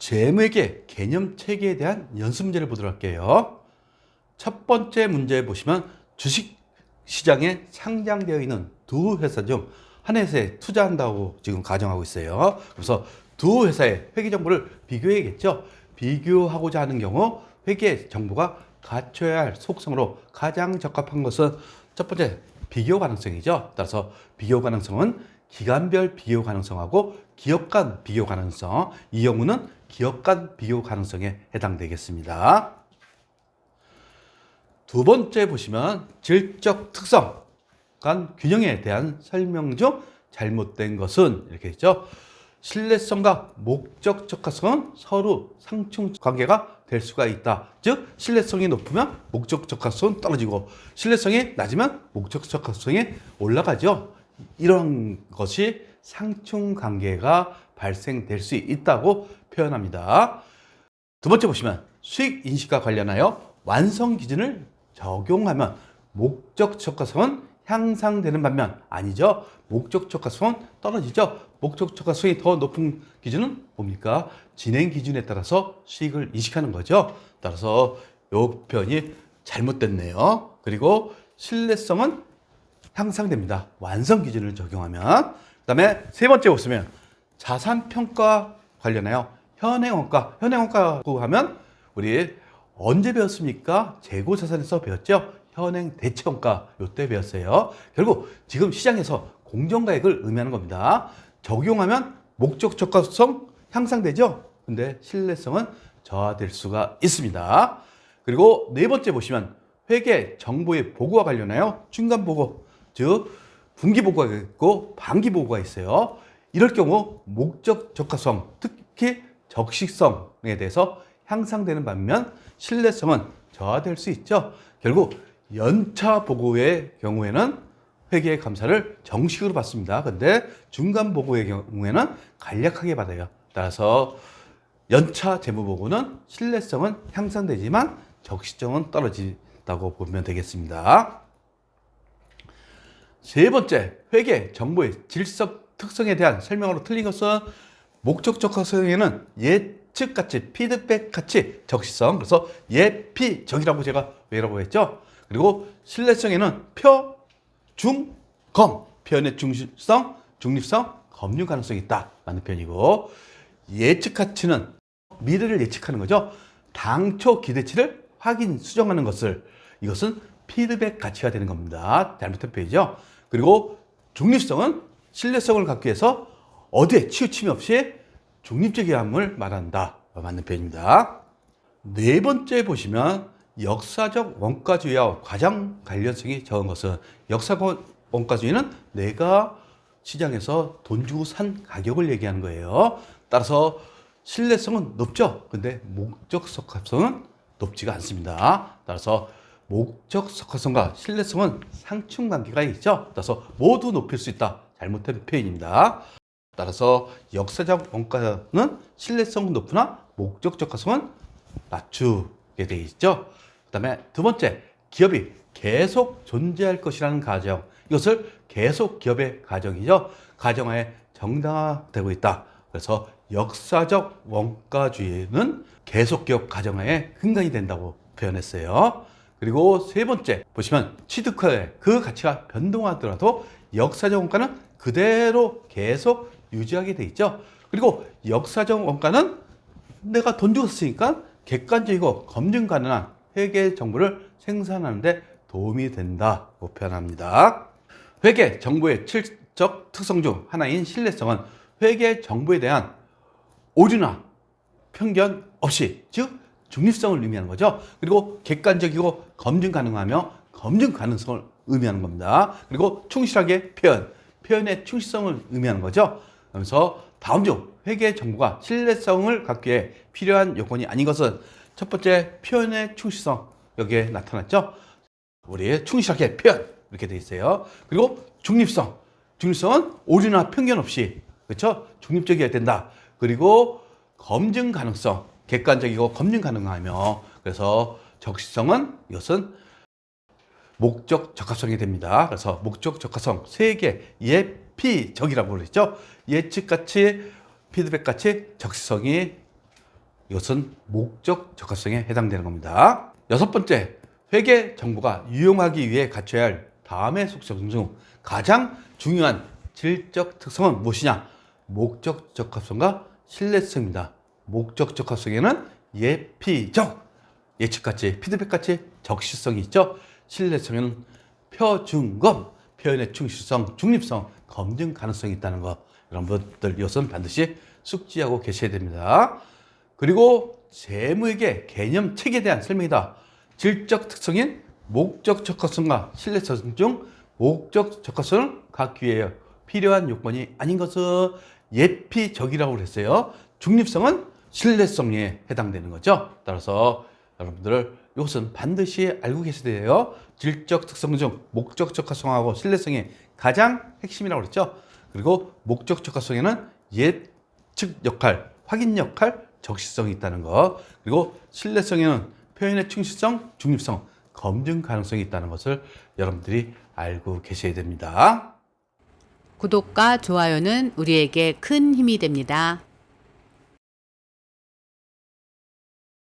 재무회계 개념 체계에 대한 연습 문제를 보도록 할게요. 첫 번째 문제 보시면 주식 시장에 상장되어 있는 두 회사 중 한 회사에 투자한다고 지금 가정하고 있어요. 그래서 두 회사의 회계 정보를 비교해야겠죠. 비교하고자 하는 경우 회계 정보가 갖춰야 할 속성으로 가장 적합한 것은 첫 번째 비교 가능성이죠. 따라서 비교 가능성은 기간별 비교 가능성하고 기업 간 비교 가능성, 이 경우는 기업 간 비교 가능성에 해당되겠습니다. 두 번째 보시면 질적 특성 간 균형에 대한 설명 중 잘못된 것은 이렇게 있죠. 신뢰성과 목적 적합성은 서로 상충 관계가 될 수가 있다. 즉 신뢰성이 높으면 목적 적합성은 떨어지고 신뢰성이 낮으면 목적 적합성이 올라가죠. 이런 것이 상충 관계가 발생될 수 있다고 표현합니다. 두 번째 보시면 수익 인식과 관련하여 완성 기준을 적용하면 목적 적합성은 향상되는 반면 아니죠. 목적 적합성은 떨어지죠. 목적 적합성이 더 높은 기준은 뭡니까? 진행 기준에 따라서 수익을 인식하는 거죠. 따라서 이 표현이 잘못됐네요. 그리고 신뢰성은 향상됩니다. 완성 기준을 적용하면. 그 다음에 세 번째 보시면 자산평가 관련하여 현행원가. 현행원가라고 하면 우리 언제 배웠습니까? 재고자산에서 배웠죠. 현행 대체원가 이때 배웠어요. 결국 지금 시장에서 공정가액을 의미하는 겁니다. 적용하면 목적 적합성 향상되죠. 근데 신뢰성은 저하될 수가 있습니다. 그리고 네 번째 보시면 회계 정보의 보고와 관련하여 중간 보고, 즉 분기 보고가 있고 반기 보고가 있어요. 이럴 경우 목적 적합성, 특히 적시성에 대해서 향상되는 반면 신뢰성은 저하될 수 있죠. 결국 연차 보고의 경우에는 회계 감사를 정식으로 받습니다. 근데 중간 보고의 경우에는 간략하게 받아요. 따라서 연차 재무 보고는 신뢰성은 향상되지만 적시성은 떨어진다고 보면 되겠습니다. 세 번째, 회계 정보의 질적 특성에 대한 설명으로 틀린 것은 목적 적합성에는 예측 가치, 피드백 가치, 적시성, 그래서 예피적이라고 제가 왜라고 했죠. 그리고 신뢰성에는 표, 중, 검, 표현의 중립성, 검증 가능성이 있다. 맞는 표현이고, 예측 가치는 미래를 예측하는 거죠. 당초 기대치를 확인, 수정하는 것을, 이것은 피드백 가치가 되는 겁니다. 잘못된 표현이죠. 그리고 중립성은 신뢰성을 갖기 위해서 어디에 치우침이 없이 중립적이함을 말한다. 맞는 표현입니다. 네 번째 보시면 역사적 원가주의와 과장 관련성이 적은 것은, 역사적 원가주의는 내가 시장에서 돈 주고 산 가격을 얘기하는 거예요. 따라서 신뢰성은 높죠. 근데 목적 적합성은 높지가 않습니다. 따라서 목적 적합성과 신뢰성은 상충 관계가 있죠. 따라서 모두 높일 수 있다. 잘못된 표현입니다. 따라서 역사적 원가는 신뢰성은 높으나 목적 적합성은 낮추게 되어 있죠. 그 다음에 두 번째, 기업이 계속 존재할 것이라는 가정. 이것을 계속 기업의 가정이죠. 가정하에 정당화되고 있다. 그래서 역사적 원가주의는 계속 기업 가정하에 근간이 된다고 표현했어요. 그리고 세 번째 보시면 취득 후에 그 가치가 변동하더라도 역사적 원가는 그대로 계속 유지하게 돼 있죠. 그리고 역사적 원가는 내가 돈 주고 썼으니까 객관적이고 검증 가능한 회계 정보를 생산하는 데 도움이 된다고 표현합니다. 회계 정보의 질적 특성 중 하나인 신뢰성은 회계 정보에 대한 오류나 편견 없이, 즉 중립성을 의미하는 거죠. 그리고 객관적이고 검증 가능하며 검증 가능성을 의미하는 겁니다. 그리고 충실하게 표현의 충실성을 의미하는 거죠. 그러면서 다음 중 회계 정보가 신뢰성을 갖기 위해 필요한 요건이 아닌 것은, 첫 번째 표현의 충실성, 여기에 나타났죠. 우리 충실하게 표현 이렇게 돼 있어요. 그리고 중립성은 오류나 편견 없이, 그렇죠? 중립적이어야 된다. 그리고 검증 가능성, 객관적이고 검증 가능하며, 그래서 적시성은 이것은 목적 적합성이 됩니다. 그래서 목적 적합성 세 개, 예피적이라고 그랬죠. 예측 가치, 피드백 가치, 적시성이 이것은 목적 적합성에 해당되는 겁니다. 여섯 번째, 회계 정보가 유용하기 위해 갖춰야 할 다음의 속성 중 가장 중요한 질적 특성은 무엇이냐? 목적 적합성과 신뢰성입니다. 목적 적합성에는 예피적, 예측가치, 피드백가치, 적시성이 있죠. 신뢰성에는 표준검, 표현의 충실성, 중립성, 검증 가능성이 있다는 거. 여러분들 이것은 반드시 숙지하고 계셔야 됩니다. 그리고 재무회계 개념 책에 대한 설명이다. 질적 특성인 목적 적합성과 신뢰성 중 목적 적합성을 갖기 위해 필요한 요건이 아닌 것은 예피적이라고 그랬어요. 중립성은 신뢰성에 해당되는 거죠. 따라서 여러분들 이것은 반드시 알고 계셔야 돼요. 질적 특성 중 목적 적합성하고 신뢰성이 가장 핵심이라고 그랬죠. 그리고 목적 적합성에는 예측 역할, 확인 역할, 적시성이 있다는 거. 그리고 신뢰성에는 표현의 충실성, 중립성, 검증 가능성이 있다는 것을 여러분들이 알고 계셔야 됩니다. 구독과 좋아요는 우리에게 큰 힘이 됩니다.